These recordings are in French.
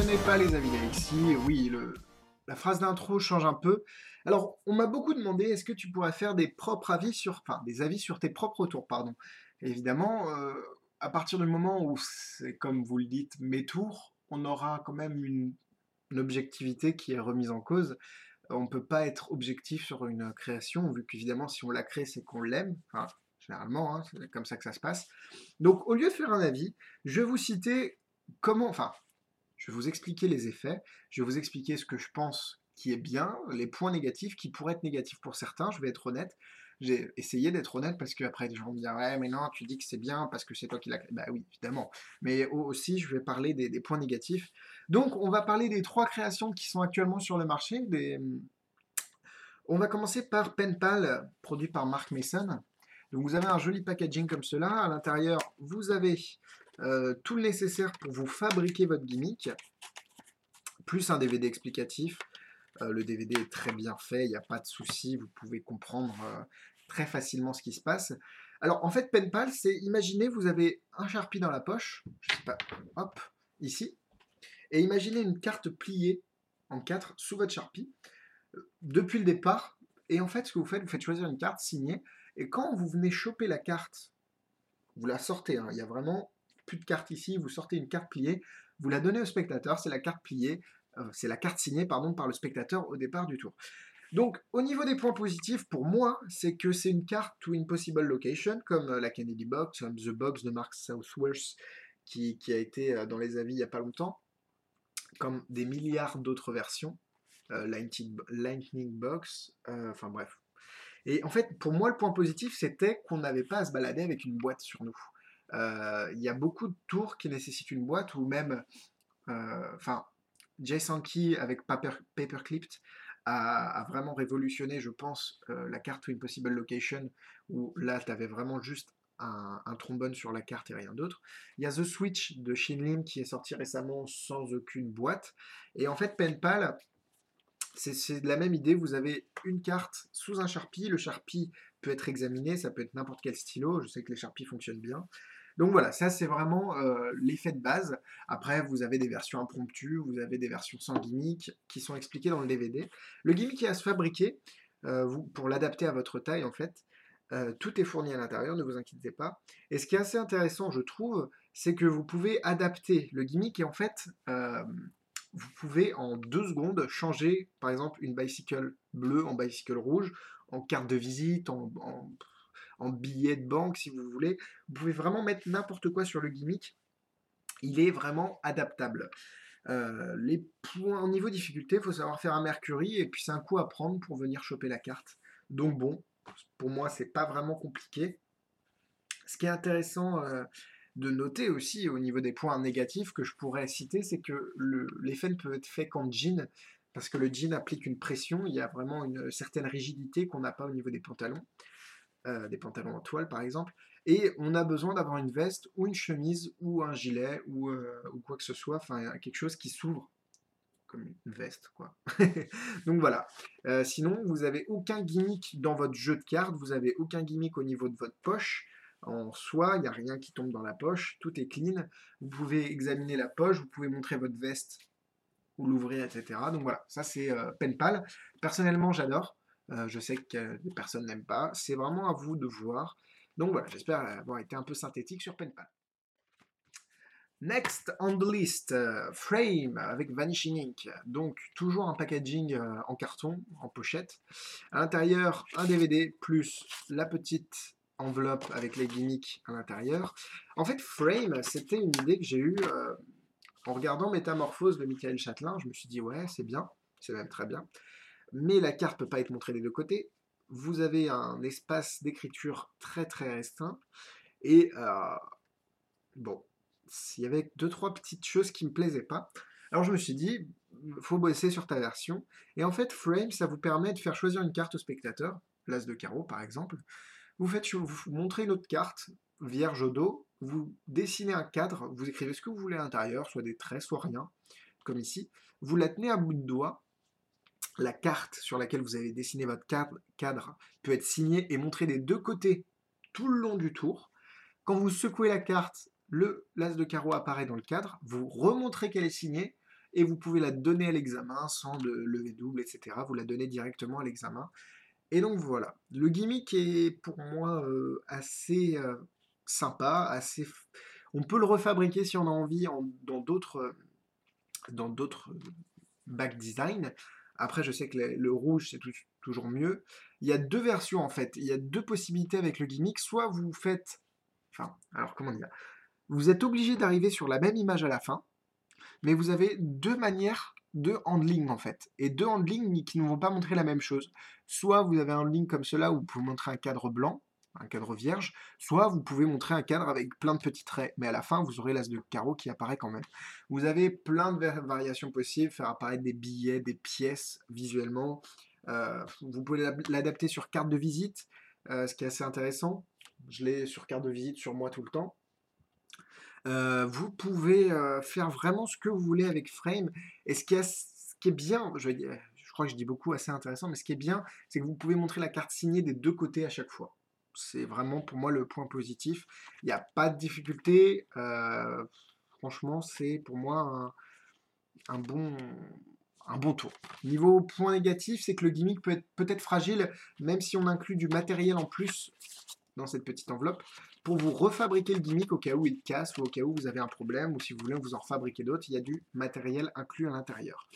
n'est pas les avis d'Alexis. Oui, la phrase d'intro change un peu. Alors, on m'a beaucoup demandé, est-ce que tu pourrais faire des propres avis sur, enfin, des avis sur tes propres tours, pardon. Et évidemment, à partir du moment où c'est comme vous le dites, mes tours, on aura quand même une objectivité qui est remise en cause. On ne peut pas être objectif sur une création, vu qu'évidemment, si on la crée, c'est qu'on l'aime. Enfin, généralement, hein, c'est comme ça que ça se passe. Donc, au lieu de faire un avis, je vais vous citer comment, enfin, je vais vous expliquer les effets, je vais vous expliquer ce que je pense qui est bien, les points négatifs qui pourraient être négatifs pour certains, je vais être honnête. J'ai essayé d'être honnête parce qu'après les gens vont me dire ouais mais non tu dis que c'est bien parce que c'est toi qui l'as créé. Bah oui évidemment. Mais aussi je vais parler des points négatifs. Donc on va parler des trois créations qui sont actuellement sur le marché. On va commencer par Penpal, produit par Mark Mason. Donc vous avez un joli packaging comme cela. À l'intérieur, vous avez tout le nécessaire pour vous fabriquer votre gimmick, plus un DVD explicatif. Le DVD est très bien fait, il n'y a pas de souci, vous pouvez comprendre très facilement ce qui se passe. Alors en fait, Penpal, c'est, imaginez, vous avez un Sharpie dans la poche, je sais pas, hop, ici, et imaginez une carte pliée en quatre sous votre Sharpie, depuis le départ, et en fait, ce que vous faites choisir une carte signée, et quand vous venez choper la carte, vous la sortez, hein, il y a vraiment plus de carte ici, vous sortez une carte pliée, vous la donnez au spectateur, c'est la carte pliée, c'est la carte signée pardon, par le spectateur au départ du tour. Donc, au niveau des points positifs, pour moi, c'est que c'est une carte to impossible location, comme la Kennedy Box, comme The Box de Mark Southworth, qui a été dans les avis il n'y a pas longtemps, comme des milliards d'autres versions, Lightning Box, enfin bref. Et en fait, pour moi, le point positif, c'était qu'on n'avait pas à se balader avec une boîte sur nous. Il y a beaucoup de tours qui nécessitent une boîte, ou même, enfin, Jay Sankey avec Paperclipped a vraiment révolutionné, je pense, la carte to Impossible Location, où là, tu avais vraiment juste un trombone sur la carte et rien d'autre. Il y a The Switch de Shinlim qui est sorti récemment sans aucune boîte. Et en fait, Penpal, c'est de la même idée, vous avez une carte sous un Sharpie, le Sharpie peut être examiné, ça peut être n'importe quel stylo, je sais que les Sharpies fonctionnent bien. Donc voilà, ça c'est vraiment l'effet de base. Après, vous avez des versions impromptues, vous avez des versions sans gimmick qui sont expliquées dans le DVD. Le gimmick est à se fabriquer, pour l'adapter à votre taille en fait. Tout est fourni à l'intérieur, ne vous inquiétez pas. Et ce qui est assez intéressant, je trouve, c'est que vous pouvez adapter le gimmick et en fait, vous pouvez en 2 secondes changer, par exemple, une bicycle bleue en bicycle rouge, en carte de visite, en billet de banque, si vous voulez. Vous pouvez vraiment mettre n'importe quoi sur le gimmick. Il est vraiment adaptable. Les points au niveau difficulté, il faut savoir faire un Mercury, et puis c'est un coup à prendre pour venir choper la carte. Donc bon, pour moi, c'est pas vraiment compliqué. Ce qui est intéressant de noter aussi au niveau des points négatifs que je pourrais citer, c'est que l'effet ne peut être fait qu'en jean, parce que le jean applique une pression, il y a vraiment une certaine rigidité qu'on n'a pas au niveau des pantalons en toile par exemple, et on a besoin d'avoir une veste ou une chemise ou un gilet ou quoi que ce soit, enfin quelque chose qui s'ouvre comme une veste, quoi. Donc voilà. Sinon, vous avez aucun gimmick dans votre jeu de cartes, vous avez aucun gimmick au niveau de votre poche. En soi, il n'y a rien qui tombe dans la poche, tout est clean. Vous pouvez examiner la poche, vous pouvez montrer votre veste ou l'ouvrir, etc. Donc voilà, ça c'est Penpal. Personnellement, j'adore. Je sais que des personnes n'aiment pas. C'est vraiment à vous de voir. Donc voilà, j'espère avoir été un peu synthétique sur Penpal. Next on the list, Frame avec Vanishing Ink. Donc toujours un packaging en carton, en pochette. À l'intérieur, un DVD plus la petite enveloppe avec les gimmicks à l'intérieur. En fait, Frame, c'était une idée que j'ai eue en regardant Métamorphose de Michael Chatelain. Je me suis dit, ouais, c'est bien, c'est même très bien. Mais la carte ne peut pas être montrée des deux côtés. Vous avez un espace d'écriture très très restreint. Et bon, il y avait deux, trois petites choses qui me plaisaient pas. Alors je me suis dit, faut bosser sur ta version. Et en fait, Frame, ça vous permet de faire choisir une carte au spectateur, l'As de carreau par exemple. Vous montrez une autre carte, vierge au dos, vous dessinez un cadre, vous écrivez ce que vous voulez à l'intérieur, soit des traits, soit rien, comme ici. Vous la tenez à bout de doigt. La carte sur laquelle vous avez dessiné votre cadre peut être signée et montrée des deux côtés tout le long du tour. Quand vous secouez la carte, l'as de carreau apparaît dans le cadre, vous remontrez qu'elle est signée, et vous pouvez la donner à l'examen sans de lever double, et cetera. Vous la donnez directement à l'examen et donc voilà. Le gimmick est pour moi, assez, sympa, assez f on peut le refabriquer si on a envie dans d'autres back design. Après, je sais que le rouge, c'est toujours mieux. Il y a deux versions en fait. Il y a deux possibilités avec le gimmick. Soit vous faites. Enfin, alors comment dire? Vous êtes obligé d'arriver sur la même image à la fin, mais vous avez deux manières de handling en fait. Et deux handling qui ne vont pas montrer la même chose. Soit vous avez un handling comme cela où vous pouvez montrer un cadre blanc, un cadre vierge, soit vous pouvez montrer un cadre avec plein de petits traits, mais à la fin vous aurez l'as de carreau qui apparaît quand même. Vous avez plein de variations possibles, faire apparaître des billets, des pièces visuellement. Vous pouvez l'adapter sur carte de visite, ce qui est assez intéressant. Je l'ai sur carte de visite sur moi tout le temps. Vous pouvez faire vraiment ce que vous voulez avec Frame. Et ce qui est bien, je crois que je dis beaucoup assez intéressant, mais ce qui est bien, c'est que vous pouvez montrer la carte signée des deux côtés à chaque fois. C'est vraiment pour moi le point positif. Il n'y a pas de difficulté. Franchement, c'est pour moi un bon, un bon tour. Niveau point négatif, c'est que le gimmick peut être peut-être fragile, même si on inclut du matériel en plus dans cette petite enveloppe, pour vous refabriquer le gimmick au cas où il casse ou au cas où vous avez un problème ou si vous voulez vous en refabriquer d'autres, il y a du matériel inclus à l'intérieur.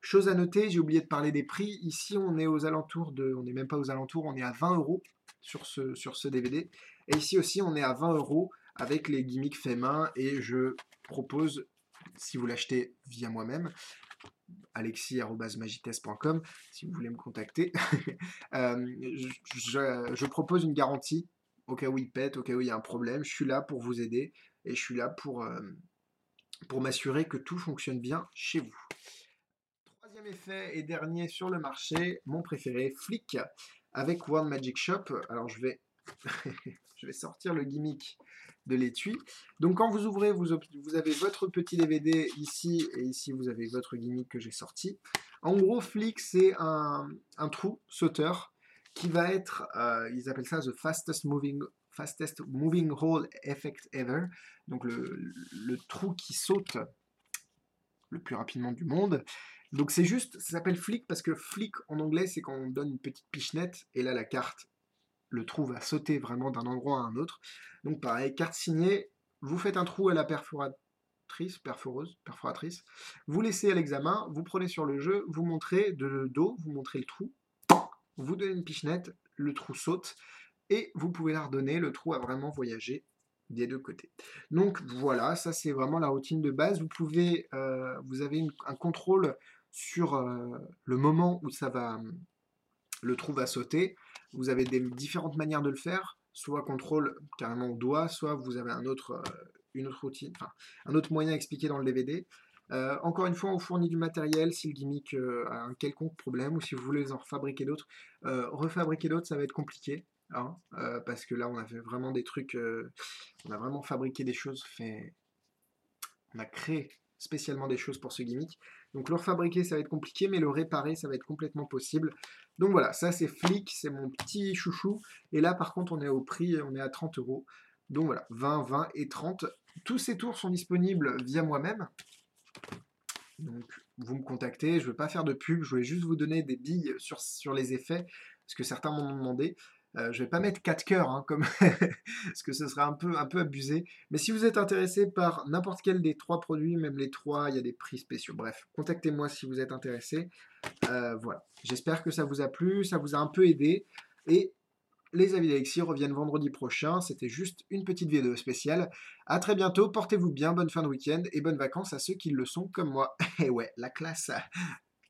Chose à noter, j'ai oublié de parler des prix. Ici, on est aux alentours de, on n'est même pas aux alentours, on est à 20 euros sur ce DVD. Et ici aussi, on est à 20 euros avec les gimmicks faits main. Et je propose, si vous l'achetez via moi-même, alexis@magites.com si vous voulez me contacter. Je propose une garantie au cas où il pète, au cas où il y a un problème. Je suis là pour vous aider et je suis là pour m'assurer que tout fonctionne bien chez vous. Troisième effet et dernier sur le marché, mon préféré, Flick avec World Magic Shop. Alors je vais sortir le gimmick de l'étui. Donc quand vous ouvrez, vous avez votre petit DVD ici, et ici vous avez votre gimmick que j'ai sorti. En gros, Flick, c'est un trou sauteur qui va être, ils appellent ça the fastest moving hole effect ever. Donc le trou qui saute le plus rapidement du monde. Donc c'est juste, ça s'appelle Flick parce que Flick en anglais, c'est quand on donne une petite pichenette, et là la carte, le trou va sauter vraiment d'un endroit à un autre. Donc pareil, carte signée, vous faites un trou à la perforatrice, vous laissez à l'examen, vous prenez sur le jeu, vous montrez de dos, vous montrez le trou, vous donnez une pichenette, le trou saute, et vous pouvez la redonner, le trou a vraiment voyagé des deux côtés. Donc voilà, ça c'est vraiment la routine de base. Vous avez un contrôle sur le moment où le trou va sauter. Vous avez différentes manières de le faire, soit contrôle carrément au doigt, soit vous avez une autre routine, enfin un autre moyen expliqué dans le DVD. Encore une fois, on fournit du matériel si le gimmick a un quelconque problème ou si vous voulez en refabriquer d'autres. Refabriquer d'autres, ça va être compliqué. Hein, parce que là, on a fait vraiment des trucs, on a vraiment fabriqué des choses, on a créé spécialement des choses pour ce gimmick. Donc le refabriquer, ça va être compliqué, mais le réparer, ça va être complètement possible. Donc voilà, ça c'est Flick, c'est mon petit chouchou. Et là, par contre, on est au prix, on est à 30 euros. Donc voilà, 20, 20 et 30. Tous ces tours sont disponibles via moi-même. Donc vous me contactez, je ne veux pas faire de pub, je voulais juste vous donner des billes sur les effets, parce que certains m'en ont demandé. Je ne vais pas mettre 4 cœurs, hein, parce que ce serait un peu abusé. Mais si vous êtes intéressé par n'importe quel des 3 produits, même les 3, il y a des prix spéciaux. Bref, contactez-moi si vous êtes intéressé. Voilà, j'espère que ça vous a plu, ça vous a un peu aidé. Et les avis d'Alexis reviennent vendredi prochain. C'était juste une petite vidéo spéciale. À très bientôt, portez-vous bien, bonne fin de week-end et bonnes vacances à ceux qui le sont comme moi. Et ouais, la classe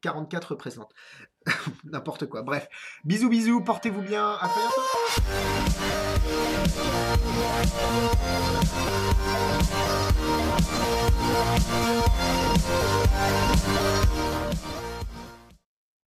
44 représente. N'importe quoi. Bref, bisous bisous, portez-vous bien, à très bientôt.